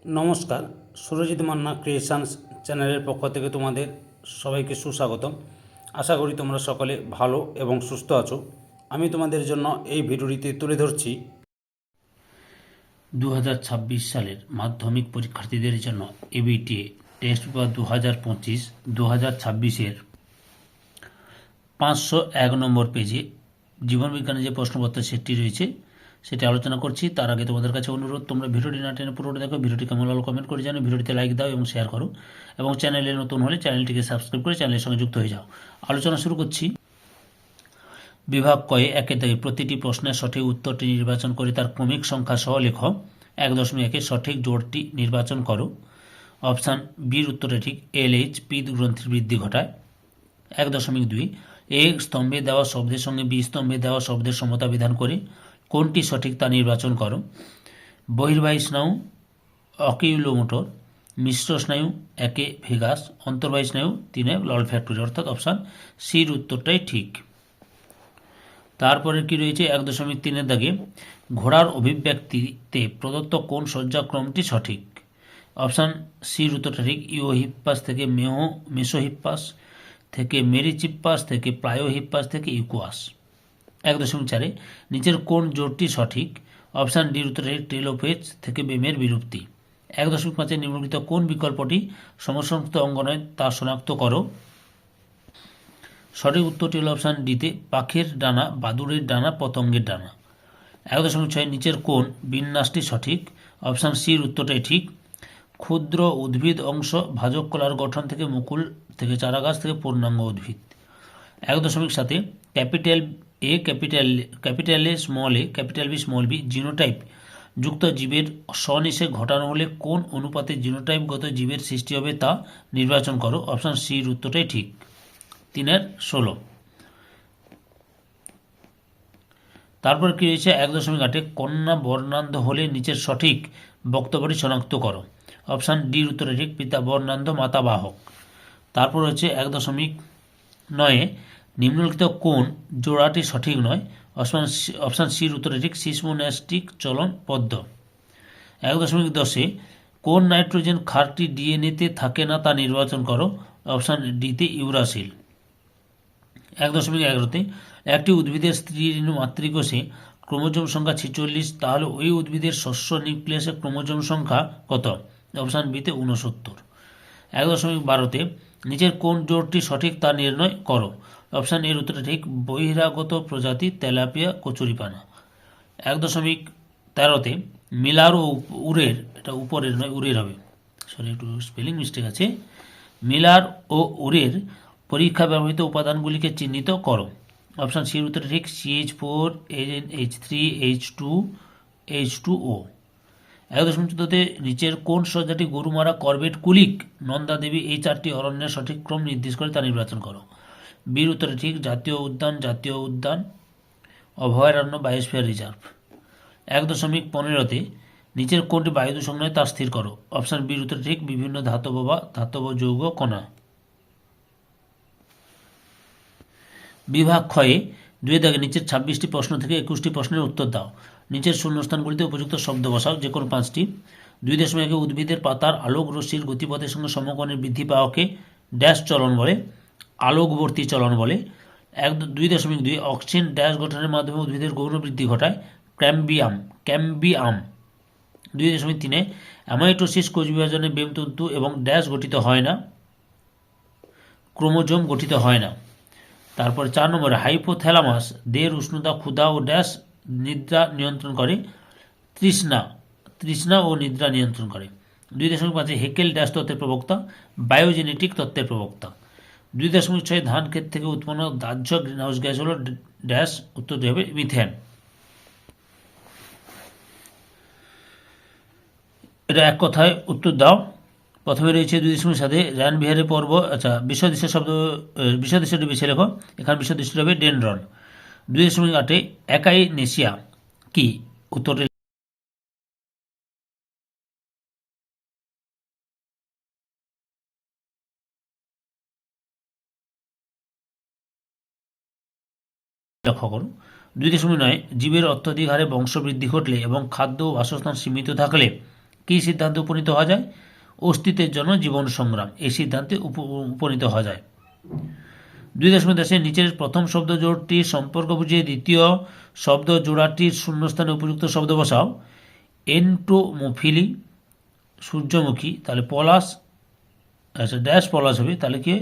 নমস্কার, সুরজিৎ মান্না ক্রিয়েশনস চ্যানেলের পক্ষ থেকে তোমাদের সবাইকে সুস্বাগতম। আশা করি তোমরা সকলে ভালো এবং সুস্থ আছো। আমি তোমাদের জন্য এই ভিডিওটিতে তুলে ধরছি 2026 সালের মাধ্যমিক পরীক্ষার্থীদের জন্য এবিটিএ টেস্ট পেপার 2025-2026-এর 501 নম্বর পেজে জীবনবিজ্ঞানের যে প্রশ্নপত্র সেটটি রয়েছে সেটি আলোচনা করছি। তার আগে তোমাদের কাছে অনুরোধ, তোমরা ভিডিওটি না টেনে পুরোটা দেখো। ভিডিওটি কেমন লাগলো কমেন্ট করে জানো, ভিডিওটিতে লাইক দাও এবং শেয়ার করো, এবং চ্যানেলে নতুন হলে চ্যানেলটিকে সাবস্ক্রাইব করে চ্যানেলের সঙ্গে যুক্ত হয়ে যাও। আলোচনা শুরু করছি। বিভাগ কয়ে একের দাগে প্রতিটি প্রশ্নের সঠিক উত্তরটি নির্বাচন করে তার ক্রমিক সংখ্যা সহ লেখো। 1.1 সঠিক জোড়টি নির্বাচন করো। অপশান বির উত্তরে ঠিক। LH পিত্ত গ্রন্থির বৃদ্ধি ঘটায়। 1.2 এ স্তম্ভে দেওয়া শব্দের সঙ্গে বি স্তম্ভে দেওয়া শব্দের সমতা বিধান করে কোনটি সঠিক তা নির্বাচন করো। বহির্বাহী স্নায়ু অকিউলোমোটর, মিশ্র স্নায়ু 1 ভেগাস, অন্তর্বাহী স্নায়ু 3 ললফ্যাক্টরি, অর্থাৎ অপশান সির উত্তরটাই ঠিক। তারপরে কি রয়েছে 1.3 দাগে ঘোড়ার অভিব্যক্তিতে প্রদত্ত কোন সজ্জাক্রমটি সঠিক। অপশান সির উত্তরটা ঠিক। ইওহিপ্পাস থেকে মেসোহিপ্পাস, থেকে মেরিচিপ্পাস, থেকে প্লায়োহিপ্পাস, থেকে ইকুয়াস। 1.4 নিচের কোন জোড়টি সঠিক। অপশান ডির উত্তরে টেলোফেজ থেকে বেমের বিলুপ্তি। 1.5 নিম্নলিখিত কোন বিকল্পটি সমসংযুক্ত অঙ্গ নয় তা শনাক্ত করো। সঠিক উত্তরটি হল অপশান ডিতে পাখির ডানা, বাদুড়ের ডানা, পতঙ্গের ডানা। 1.6 নিচের কোন বিন্যাসটি সঠিক। অপশান সির উত্তরটাই ঠিক। ক্ষুদ্র উদ্ভিদ অংশ ভাজক কলার গঠন থেকে মুকুল, থেকে চারাগাছ, থেকে পূর্ণাঙ্গ উদ্ভিদ। 1.7 capital A capital A small A capital B small B genotype যুক্ত জীবের স্বনিষেক ঘটানো হলে কোন অনুপাতে জিনোটাইপগত জীবের সৃষ্টি হবে তা নির্বাচন করো। অপশান সির উত্তরটাই ঠিক। 3/16। তারপর কি রয়েছে 1.8 কন্যা বর্ণান্ধ হলে নিচের সঠিক বক্তব্যটি শনাক্ত করো। অপশান ডির উত্তরে ঠিক। পিতা বর্ণান্ধ, মাতা বাহক। তারপর হচ্ছে 1.9 নিম্নলিখিত কোন জোড়াটি সঠিক নয়। অপশান সির উত্তরে ঠিক। সিসমোন্যাস্টিক চলন পদ্ম। 1.10 কোন নাইট্রোজেন ক্ষারটি ডিএনএতে থাকে না তা নির্বাচন করো। অপশান ডিতে ইউরাসিল। 1.11 একটি উদ্ভিদের স্ত্রীরেণু মাতৃকোষে ক্রোমোজোম সংখ্যা 46, তাহলে ওই উদ্ভিদের শস্য নিউক্লিয়াসে ক্রোমোজোম সংখ্যা কত। অপশান বিতে 69। 1.12 নিচের কোন জোড়টি সঠিক তা নির্ণয় করো। অপশান এর উত্তরটা ঠিক। বহিরাগত প্রজাতি তেলাপিয়া কচুরিপানা। 1.13 মিলার ও উরের, এটা উপরের নয় উরের হবে, সরি একটু স্পেলিং মিস্টেক আছে। মিলার ও উরের পরীক্ষা ব্যবহৃত উপাদানগুলিকে চিহ্নিত করো। অপশান সির উত্তরটা ঠিক। CH4, H3, H2O। 1.14 নিচের কোন সজ্জাটি গরুমারা, করবেট, কুলিক, নন্দা দেবী এই 4টি অরণ্যের সঠিক ক্রম নির্দেশ করে তা নির্বাচন করো। বীর উত্তরে ঠিক। জাতীয় উদ্যান, অভয়ারণ্য, বায়োস্ফিয়ার রিজার্ভ। 1.15 নিচের কোনটি বায়ু দূষণ নয় তা স্থির করো। অপশান বীর উত্তরে ঠিক। বিভিন্ন ধাতব বা ধাতব যৌগ কণা। বিভাগ ক্ষয়ে 2 দাগে নিচের 26টি প্রশ্ন থেকে 21টি প্রশ্নের উত্তর দাও। নিচের শূন্যস্থানগুলিতে উপযুক্ত শব্দ বসাও, যে কোনো 5টি। 2.1 উদ্ভিদের পাতার আলোক রশ্মির গতিপথের সঙ্গে সমকোণের বৃদ্ধি পাওয়াকে ড্যাশ চলন বলে, আলোকবর্তী চলন বলে। 2.2 অক্সিন ড্যাশ গঠনের মাধ্যমে উদ্ভিদের গৌণ বৃদ্ধি ঘটায়, ক্যাম্বিয়াম। 2.3 অ্যামাইটোসিস কোষ বিভাজনে বেমতন্তু এবং ড্যাশ গঠিত হয় না, ক্রোমোজোম গঠিত হয় না। তারপর 4 নম্বরে হাইপোথ্যালামাস দেহের উষ্ণতা, ক্ষুধা ও ড্যাশ নিদ্রা নিয়ন্ত্রণ করে, তৃষ্ণা ও নিদ্রা নিয়ন্ত্রণ করে। 2.5 হেকেল ড্যাশ তত্ত্বের প্রবক্তা, বায়োজেনেটিক তত্ত্বের প্রবক্তা। 2.6 ধান ক্ষেত থেকে উৎপন্ন দাহ্য গ্রিনহাউস গ্যাস হল ড্যাশ, উত্তরটি হবে মিথেন। এটা এক কথায় উত্তর দাও। প্রথমে রয়েছে 2.7 রানবিহারে পর্ব, আচ্ছা বিষদৃশ্যটি বেছে লেখো। এখানে বিষদৃশ্যটি হবে ডেনড্রন। 2.8 অ্যাকাইনেসিয়া কি, উত্তরটি লক্ষ্য করুন। 2.9 জীবের অত্যধিক হারে বংশবৃদ্ধি ঘটলে এবং খাদ্য ও বাসস্থান সীমিত থাকলে কী সিদ্ধান্তে উপনীত হওয়া যায়? অস্তিত্বের জন্য জীবন সংগ্রাম, এই সিদ্ধান্তে উপনীত হওয়া যায়। 2.10 নিচের প্রথম শব্দ জোড়টির সম্পর্ক বুঝিয়ে দ্বিতীয় শব্দ জোড়াটির শূন্যস্থানে উপযুক্ত শব্দ বসাও। এন্টোমোফিলি সূর্যমুখী, তাহলে পলাশ, আচ্ছা ড্যাশ পলাশ হবে, তাহলে কি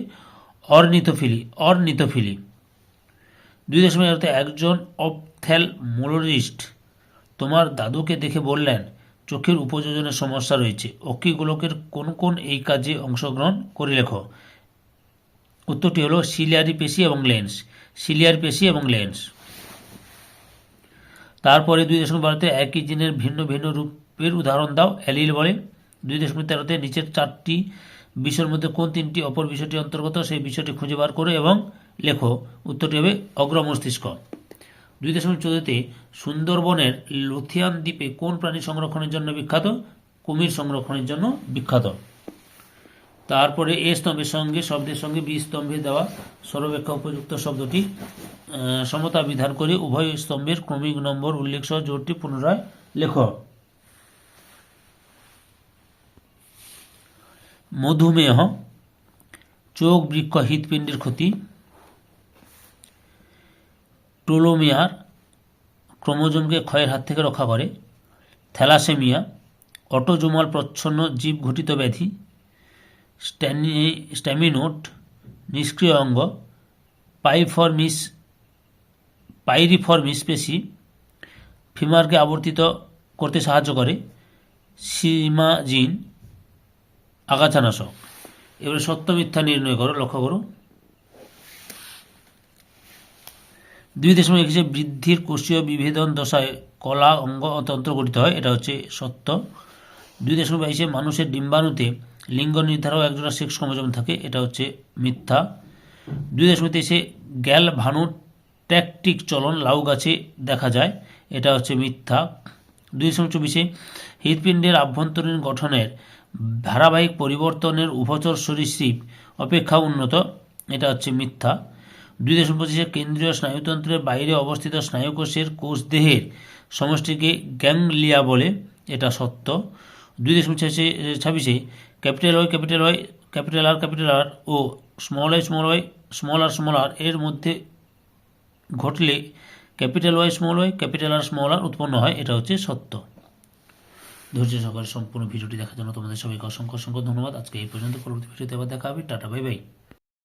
অর্নিথোফিলি, অর্নিথোফিলি। 2.11 একজন অপথ্যালমোলজিস্ট তোমার দাদুকে দেখে বললেন চোখের উপযোজনের সমস্যা রয়েছে, অক্ষিগোলকের কোন কোন এই কাজে অংশগ্রহণ করে লেখো। উত্তরটি হলো সিলিয়ারি পেশি এবং লেন্স, সিলিয়ারি পেশি এবং লেন্স। তারপরে 2.12 একই জিনের ভিন্ন ভিন্ন রূপের উদাহরণ দাও, অ্যালিল বলে। 2.13 নিচের চারটি বিষয়ের মধ্যে কোন তিনটি অপর বিষয়টি অন্তর্গত, সেই বিষয়টি খুঁজে বার করো এবং লেখো। উত্তরটি হবে অগ্রমস্তিষ্ক। 2.14 সুন্দরবনের লুথিয়ান দ্বীপে কোন প্রাণী সংরক্ষণের জন্য বিখ্যাত? কুমির সংরক্ষণের জন্য বিখ্যাত। তারপরে এ স্তম্ভের সঙ্গে শব্দের সঙ্গে বি স্তম্ভে দেওয়া সর্বাপেক্ষা উপযুক্ত শব্দটি সমতা বিধান করে উভয় স্তম্ভের ক্রমিক নম্বর উল্লেখ সহ জোড়টি পুনরায় লেখ। মধুমেহ, চোখ বৃক্ষ হৃৎপিণ্ডের ক্ষতি। টোলোমিয়ার, ক্রোমোজোমকে ক্ষয়ের হাত থেকে রক্ষা করে। থ্যালাসেমিয়া, অটোজোমাল প্রচ্ছন্ন জীব ঘটিত ব্যাধি। স্ট্যামিনোট, নিষ্ক্রিয় অঙ্গ। পাইরিফর্মিস পেশি, ফিমারকে আবর্তিত করতে সাহায্য করে। সিমাজিন, আগাছানাশক। এবারে সত্য মিথ্যা নির্ণয় করো, লক্ষ্য করো। 2.21 বৃদ্ধির কোষীয় বিভেদন দশায় কলা অঙ্গ তন্ত্র গঠিত হয়, এটা হচ্ছে সত্য। 2.22 মানুষের ডিম্বাণুতে লিঙ্গ নির্ধারক একজোড়া সেক্স ক্রোমোজোম থাকে, এটা হচ্ছে মিথ্যা। 2.23 গ্যালভানোট্যাকটিক চলন লাউ গাছে দেখা যায়, এটা হচ্ছে মিথ্যা। 2.24 হৃৎপিণ্ডের আভ্যন্তরীণ গঠনের ধারাবাহিক পরিবর্তনের উভচর সরীসৃপ অপেক্ষা উন্নত, এটা হচ্ছে মিথ্যা। 2.25 কেন্দ্রীয় স্নায়ুতন্ত্রের বাইরে অবস্থিত স্নায়ুকোষের কোষদেহের সমষ্টিকে গ্যাংলিয়া বলে, এটা সত্য। 2.26 capital Y capital Y capital R ও স্মল আই স্মল আর এর মধ্যে ঘটলে ক্যাপিটাল ওয়াই ক্যাপিটাল আর উৎপন্ন হয়, এটা হচ্ছে সত্য। ধৈর্য সহকারে সম্পূর্ণ ভিডিওটি দেখার জন্য তোমাদের সবাইকে অসংখ্য অসংখ্য ধন্যবাদ। আজকে এই পর্যন্ত, পরবর্তী ভিডিওতে আবার দেখা হবে। Tata, bye bye.